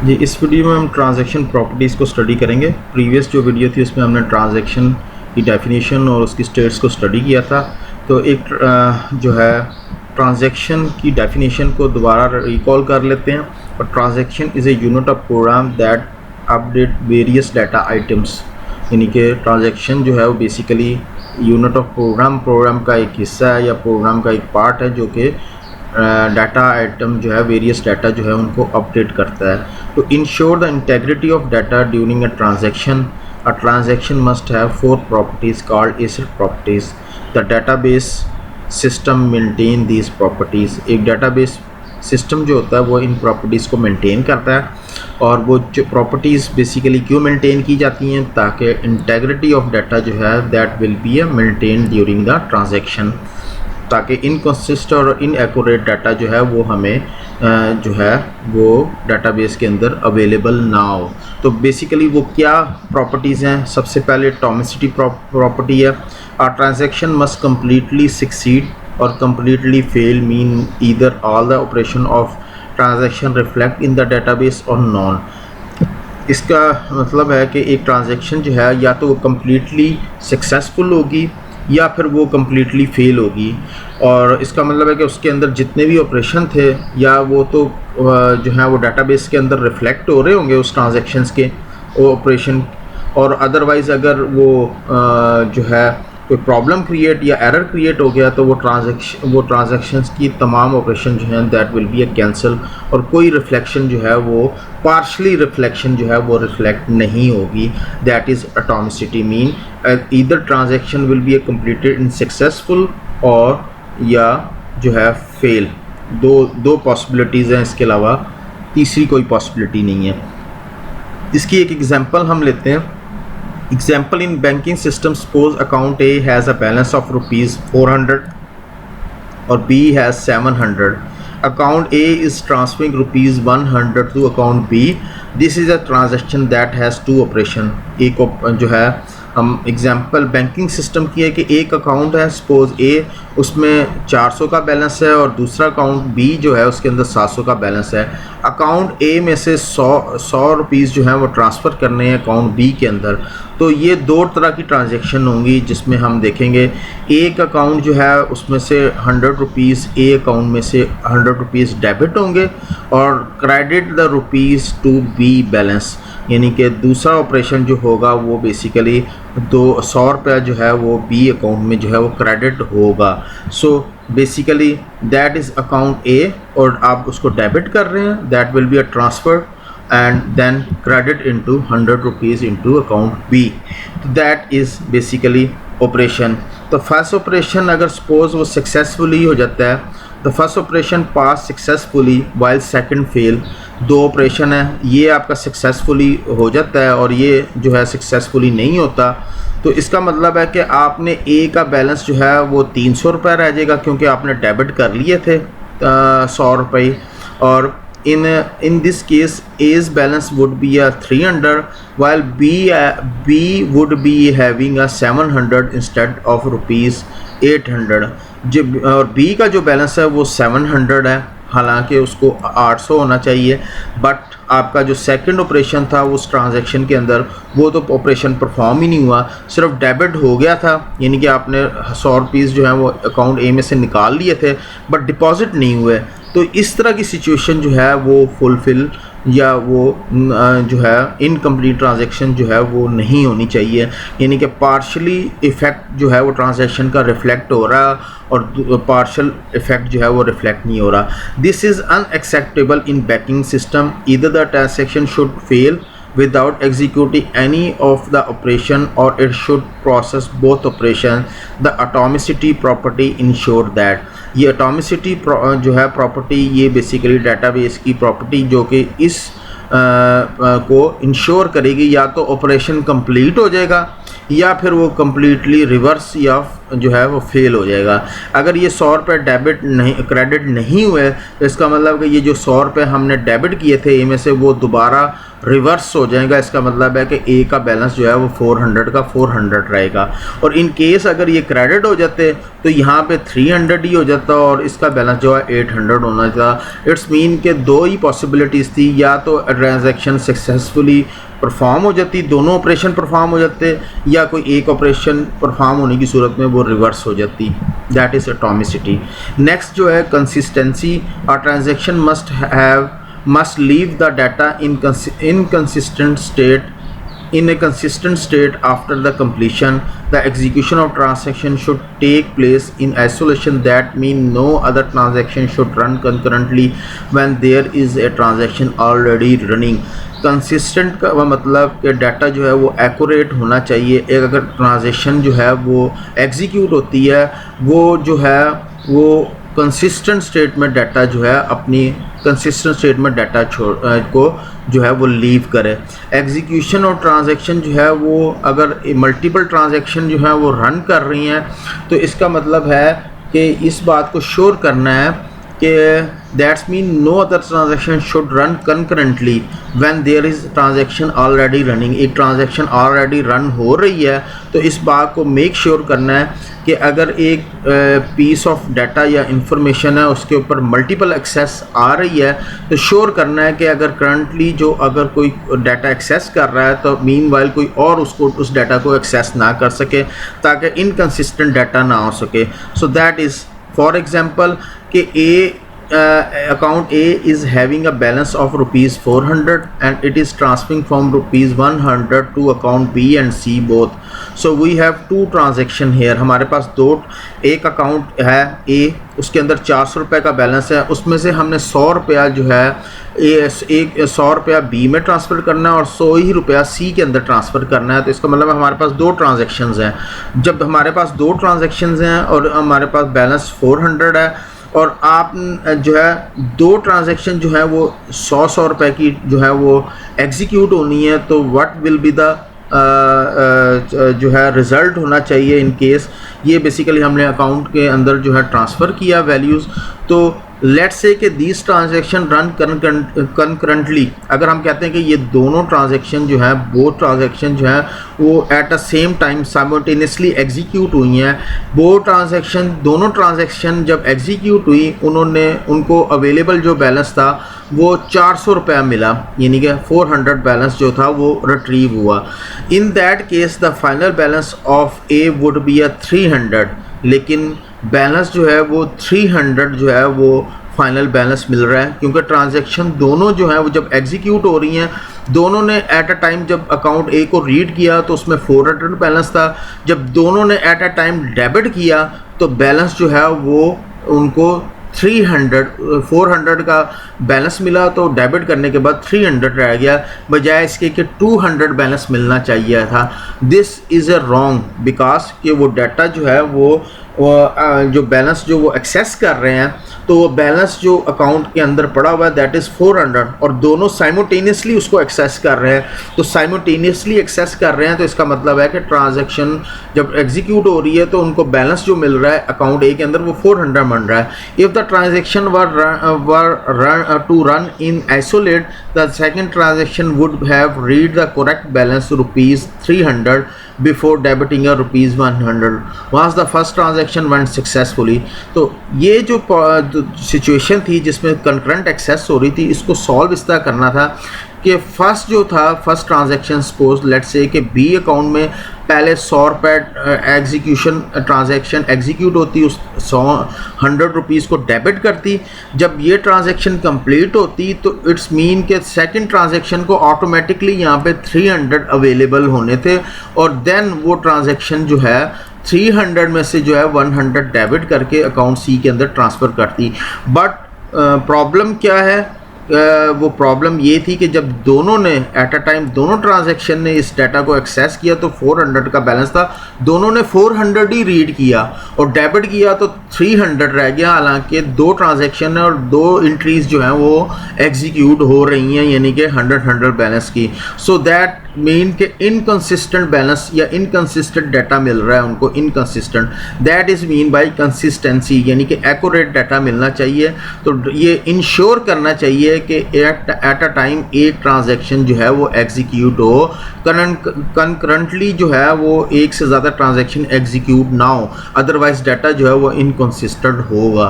जी, इस वीडियो में हम ट्रांजैक्शन प्रॉपर्टीज़ को स्टडी करेंगे। प्रीवियस जो वीडियो थी उसमें हमने ट्रांजैक्शन की डेफिनेशन और उसकी स्टेट्स को स्टडी किया था। तो एक जो है ट्रांजैक्शन की डेफिनेशन को दोबारा रिकॉल कर लेते हैं। और transaction is a unit of program that update various data items, यानी कि ट्रांजैक्शन जो है वो बेसिकली यूनिट ऑफ प्रोग्राम का एक हिस्सा है या प्रोग्राम का एक पार्ट है जो कि डाटा आइटम जो है वेरियस डाटा जो है उनको अपडेट करता है। तो ensure the integrity of data during a transaction must have 4 properties called acid properties. The database system maintain these properties. एक डाटाबेस सिस्टम जो होता है वो इन प्रॉपर्टीज़ को मेंटेन करता है। और वो जो प्रॉपर्टीज़ बेसिकली क्यों मेंटेन की जाती हैं, ताकि इंटेग्रिटी ऑफ डाटा जो है that will be maintain during the transaction, ताकि इनकंसिस्ट और इनएक्यूरेट डाटा जो है वो हमें जो है वो डाटाबेस के अंदर अवेलेबल ना हो। तो बेसिकली वो क्या प्रॉपर्टीज़ हैं, सबसे पहले एटॉमिसिटी प्रॉपर्टी है। आ ट्रांजैक्शन मस्ट कम्प्लीटली सक्सीड और completely fail mean either all the operation of transaction reflect in the database और नॉन। इसका मतलब है कि एक ट्रांजैक्शन जो है या तो वो कम्प्लीटली सक्सेसफुल होगी या फिर वो कम्प्लीटली फेल होगी। और इसका मतलब है कि उसके अंदर जितने भी ऑपरेशन थे या वो तो जो है वो डाटाबेस के अंदर रिफ्लेक्ट हो रहे होंगे उस ट्रांजैक्शंस के वो ऑपरेशन, और अदरवाइज़ अगर वो जो है कोई प्रॉब्लम क्रिएट या एरर क्रिएट हो गया तो वो ट्रांजैक्शंस की तमाम ऑपरेशन जो हैं that will B A cancel, और कोई रिफ्लेक्शन जो है वो पार्शली रिफ्लेक्शन जो है वो रिफ्लेक्ट नहीं होगी। That is atomicity mean either transaction will be A completed in successful और या जो है फेल। दो पॉसिबिलिटीज़ हैं, इसके अलावा तीसरी कोई पॉसिबिलिटी नहीं है। इसकी एक एग्जांपल हम लेते हैं। Example, in banking system, suppose account A has a balance of rupees 400 or B has 700. Account A is transferring rupees 100 to account B. This is a transaction that has two operation. एक जो है हम example banking system की है कि एक account है suppose ए, उसमें 400 का बैलेंस है और दूसरा अकाउंट बी जो है उसके अंदर 700 का बैलेंस है। अकाउंट ए में से 100 रुपीज़ जो है वो ट्रांसफ़र करने हैं अकाउंट बी के अंदर। तो ये दो तरह की ट्रांजैक्शन होंगी जिसमें हम देखेंगे एक अकाउंट जो है उसमें से 100 रुपीज़ ए अकाउंट में से 100 रुपीज़ डेबिट होंगे और credit the rupees to be balance, यानी कि दूसरा ऑपरेशन जो होगा वो बेसिकली 100 रुपया जो है वो बी अकाउंट में जो है वो क्रेडिट होगा। So basically that is account A और आप उसको डेबिट कर रहे हैं, that will be a transfer and then credit into 100 rupees into account B. तो that is basically operation। तो फर्स्ट ऑपरेशन अगर सपोज वो सक्सेसफुली हो जाता है, तो फर्स्ट ऑपरेशन पास सक्सेसफुली वाइल सेकंड फेल। दो ऑपरेशन है, ये आपका सक्सेसफुली हो जाता है और ये जो है सक्सेसफुली नहीं होता। तो इसका मतलब है कि आपने ए का बैलेंस जो है वो 300 रुपये रह जाएगा क्योंकि आपने डेबिट कर लिए थे 100 रुपये, और in this case A's balance would be a 300 while B would be having a 700 instead of rupees 800। जब और B का जो बैलेंस है वो 700 है, हालांकि उसको 800 होना चाहिए, बट आपका जो सेकंड ऑपरेशन था उस ट्रांजैक्शन के अंदर वो तो ऑपरेशन परफॉर्म ही नहीं हुआ, सिर्फ डेबिट हो गया था, यानी कि आपने 100 रुपीज़ जो है वो अकाउंट ए में से निकाल लिए थे बट डिपॉजिट नहीं हुए। तो इस तरह की सिचुएशन जो है वो फुलफ़िल या वो जो है इनकम्प्लीट ट्रांजैक्शन जो है वो नहीं होनी चाहिए, यानी कि पार्शली इफ़ेक्ट जो है वो ट्रांजैक्शन का रिफ्लेक्ट हो रहा है और पार्शल इफ़ेक्ट जो है वो रिफ्लेक्ट नहीं हो रहा। This is unacceptable in banking system. Either the transaction should fail without executing any of the operation or it should process both operation। the atomicity property ensure that। ये atomicity जो है property ये basically database की property जो कि इस को ensure करेगी या तो ऑपरेशन कंप्लीट हो जाएगा या फिर वो कम्प्लीटली रिवर्स या जो है वो फेल हो जाएगा। अगर ये 100 रुपये डेबिट नहीं क्रेडिट नहीं हुए तो इसका मतलब कि ये जो 100 रुपये हमने डेबिट किए थे ए में से वो दोबारा रिवर्स हो जाएगा। इसका मतलब है कि ए का बैलेंस जो है वो 400 का 400 रहेगा। और इन केस अगर ये क्रेडिट हो जाते तो यहाँ पे 300 ही हो जाता और इसका बैलेंस जो है 800 होना था। इट्स मीन के दो ही पॉसिबिलिटीज़ थी, या तो ट्रांजैक्शन सक्सेसफुली परफॉर्म हो जाती, दोनों ऑपरेशन परफॉर्म हो जाते, या कोई एक ऑपरेशन परफॉर्म होने की सूरत में वो रिवर्स हो जाती। That is atomicity. नेक्स्ट जो है consistency. A transaction must leave the data in a consistent state after the completion. The execution of transaction should take place in isolation. That means no other transaction should run concurrently when there is a transaction already running. Consistent का मतलब कि data जो है वो accurate होना चाहिए। एक अगर ट्रांजेक्शन जो है वो एग्जीक्यूट होती है वो जो है वो कंसिस्टेंट स्टेट में डाटा जो है अपनी कंसिस्टेंट स्टेट में डाटा को जो है वो लीव करे। एग्जीक्यूशन और ट्रांजैक्शन जो है वो अगर मल्टीपल ट्रांजैक्शन जो है वो रन कर रही हैं तो इसका मतलब है कि इस बात को श्योर करना है कि that's mean no other transaction should run concurrently when there is transaction already running. एक ट्रांजैक्शन ऑलरेडी रन हो रही है तो इस बात को मेक श्योर करना है कि अगर एक पीस ऑफ डाटा या इंफॉर्मेशन है उसके ऊपर मल्टीपल एक्सेस आ रही है तो श्योर करना है कि अगर करंटली जो अगर कोई डाटा एक्सेस कर रहा है तो मीनवाइल कोई और उसको उस डाटा को एक्सेस ना कर सके ताकि इनकंसिस्टेंट डाटा ना हो सके। सो दैट इज़ फॉर एग्जांपल कि account A is having a balance of rupees 400 and it is transferring from rupees 100 to account B and C both. So we have two transaction here. हमारे पास दो, एक account है A, उसके अंदर 400 रुपये का balance है, उसमें से हमने 100 रुपया जो है एक 100 रुपया B में ट्रांसफ़र करना है और 100 ही रुपया C के अंदर ट्रांसफ़र करना है। तो इसका मतलब हमारे पास दो ट्रांजेक्शन्स हैं। जब हमारे पास दो ट्रांजेक्शन्स हैं और हमारे पास बैलेंस 400 है और आप जो है दो ट्रांजैक्शन जो है वो 100 रुपए की जो है वो एग्जीक्यूट होनी है तो व्हाट विल बी द जो है रिज़ल्ट होना चाहिए इन केस ये बेसिकली हमने अकाउंट के अंदर जो है ट्रांसफ़र किया वैल्यूज़। तो लेट्स से कि दीज ट्रांजैक्शन रन कंकरेंटली। अगर हम कहते हैं कि ये दोनों ट्रांजैक्शन जो है वो ट्रांजैक्शन जो है वो at a same time simultaneously execute हुई हैं। वो ट्रांजैक्शन दोनों ट्रांजैक्शन जब एग्जीक्यूट हुई उनको अवेलेबल जो बैलेंस था वो 400 रुपया मिला, यानी कि 400 बैलेंस जो था वो रिट्रीव हुआ। In that case the final balance of A would be a 300, लेकिन बैलेंस जो है वो 300 जो है वो फाइनल बैलेंस मिल रहा है क्योंकि ट्रांजैक्शन दोनों जो है वो जब एग्जीक्यूट हो रही हैं दोनों ने एट अ टाइम जब अकाउंट ए को रीड किया तो उसमें 400 बैलेंस था। जब दोनों ने एट अ टाइम डेबिट किया तो बैलेंस जो है वो उनको 400 का बैलेंस मिला तो डेबिट करने के बाद 300 रह गया बजाय इसके कि 200 बैलेंस मिलना चाहिए था। This is a wrong because कि वो डाटा जो है वो जो बैलेंस जो वो एक्सेस कर रहे हैं तो वो बैलेंस जो अकाउंट के अंदर पड़ा हुआ है दैट इज़ 400 और दोनों साइमल्टेनियसली उसको एक्सेस कर रहे हैं। तो साइमल्टेनियसली एक्सेस कर रहे हैं तो इसका मतलब है कि ट्रांजैक्शन जब एग्जीक्यूट हो रही है तो उनको बैलेंस जो मिल रहा है अकाउंट ए के अंदर वो 400 बन रहा है। If the transaction were to run in isolate the second transaction would have read the correct balance ₹300 before debiting ₹100 was the first transaction went successfully. तो ये जो सिचुएशन थी जिसमें कंकरेंट एक्सेस हो रही थी इसको सॉल्व इस तरह करना था कि फर्स्ट जो था first transaction suppose let's say कि बी अकाउंट में पहले 100 रुपये एग्जीक्यूशन ट्रांजैक्शन एग्जीक्यूट होती उस 100 रुपीज़ को डेबिट करती। जब ये ट्रांजैक्शन कंप्लीट होती तो इट्स मीन के सेकंड ट्रांजैक्शन को ऑटोमेटिकली यहाँ पे 300 अवेलेबल होने थे और देन वो ट्रांजैक्शन जो है 300 में से जो है 100 डेबिट करके अकाउंट सी के अंदर ट्रांसफ़र करती। बट प्रॉब्लम क्या है वो प्रॉब्लम ये थी कि जब दोनों ने एट अ टाइम दोनों ट्रांजैक्शन ने इस डाटा को एक्सेस किया तो 400 का बैलेंस था, दोनों ने 400 ही रीड किया और डेबिट किया तो 300 रह गया। हालांकि दो ट्रांजैक्शन है और दो एंट्रीज जो हैं वो एग्जीक्यूट हो रही हैं यानी कि 100 बैलेंस की। सो दैट मीन के इनकंसिस्टेंट बैलेंस या इनकंसिस्टेंट डाटा मिल रहा है उनको, inconsistent, that is mean by consistency, यानी कि एक्यूरेट डाटा मिलना चाहिए। तो ये इंश्योर करना चाहिए कि एट अ टाइम एक ट्रांजैक्शन जो है वो एग्जीक्यूट हो, कंकरेंटली जो है वो एक से ज़्यादा ट्रांजैक्शन एग्जीक्यूट ना हो, अदरवाइज डाटा जो है वो इनकंसिस्टेंट होगा।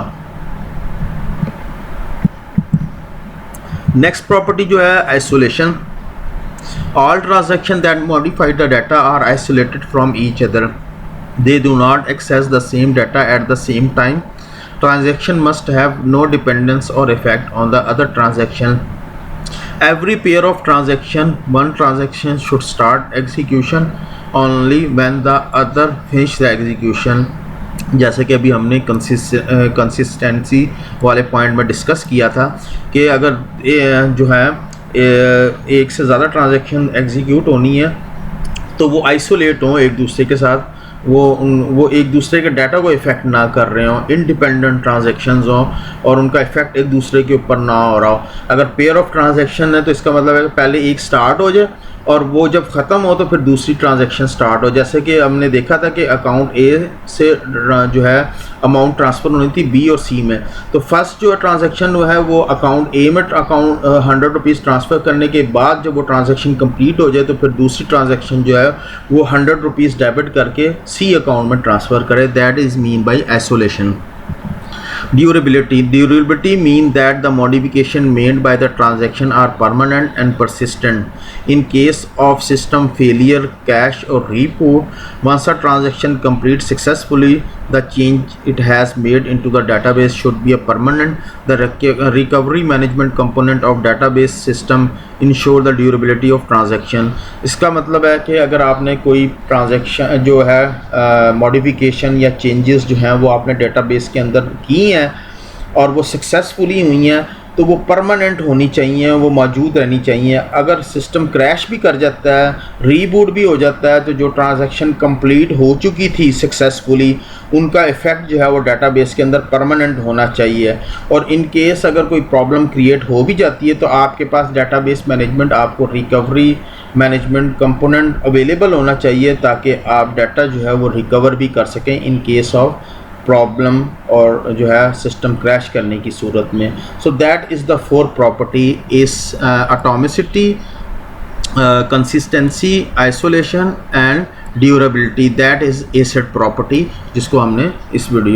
नेक्स्ट प्रॉपर्टी जो है isolation. All transaction that modify the data are isolated from each other, they do not access the same data at the same time, transaction must have no dependence or effect on the other transaction. Every pair of transaction, one transaction should start execution only when the other finish the execution. जैसे कि अभी हमने consistency वाले point में discuss किया था कि अगर जो है एक से ज़्यादा ट्रांजैक्शन एग्जीक्यूट होनी है तो वो आइसोलेट हों एक दूसरे के साथ, वो एक दूसरे के डाटा को इफ़ेक्ट ना कर रहे हों, इंडिपेंडेंट ट्रांजैक्शंस हों और उनका इफ़ेक्ट एक दूसरे के ऊपर ना हो रहा हो। अगर पेयर ऑफ ट्रांजैक्शन है तो इसका मतलब है कि पहले एक स्टार्ट हो जाए और वो जब ख़त्म हो तो फिर दूसरी ट्रांजैक्शन स्टार्ट हो। जैसे कि हमने देखा था कि अकाउंट ए से जो है अमाउंट ट्रांसफ़र होनी थी बी और सी में, तो फर्स्ट जो ट्रांजैक्शन है वो अकाउंट ए में अकाउंट 100 रुपीज़ ट्रांसफ़र करने के बाद जब वो ट्रांजैक्शन कंप्लीट हो जाए तो फिर दूसरी ट्रांजैक्शन जो है वो 100 रुपीज़ डेबिट करके सी अकाउंट में ट्रांसफ़र करे। That is mean by isolation. Durability mean that the modification made by the transaction are permanent and persistent. In case of system failure, crash or reboot, once a transaction completes successfully, the change it has made into the database should be a permanent. The recovery management component of database system ensure the durability of transaction. इसका मतलब है कि अगर आपने कोई transaction जो है modification या चेंजेस जो हैं वो आपने डेटाबेस के अंदर की हैं और वो सक्सेसफुली हुई हैं तो वो परमानेंट होनी चाहिए, वो मौजूद रहनी चाहिए। अगर सिस्टम क्रैश भी कर जाता है, रीबूट भी हो जाता है, तो जो ट्रांजैक्शन कंप्लीट हो चुकी थी सक्सेसफुली उनका इफ़ेक्ट जो है वो डेटाबेस के अंदर परमानेंट होना चाहिए। और इन केस अगर कोई प्रॉब्लम क्रिएट हो भी जाती है तो आपके पास डेटाबेस मैनेजमेंट, आपको रिकवरी मैनेजमेंट कंपोनेंट अवेलेबल होना चाहिए ताकि आप डाटा जो है वो रिकवर भी कर सकें इन केस ऑफ प्रॉब्लम और जो है सिस्टम क्रैश करने की सूरत में। So that is the 4 property is atomicity, consistency, isolation and durability, that is ACID property जिसको हमने इस वीडियो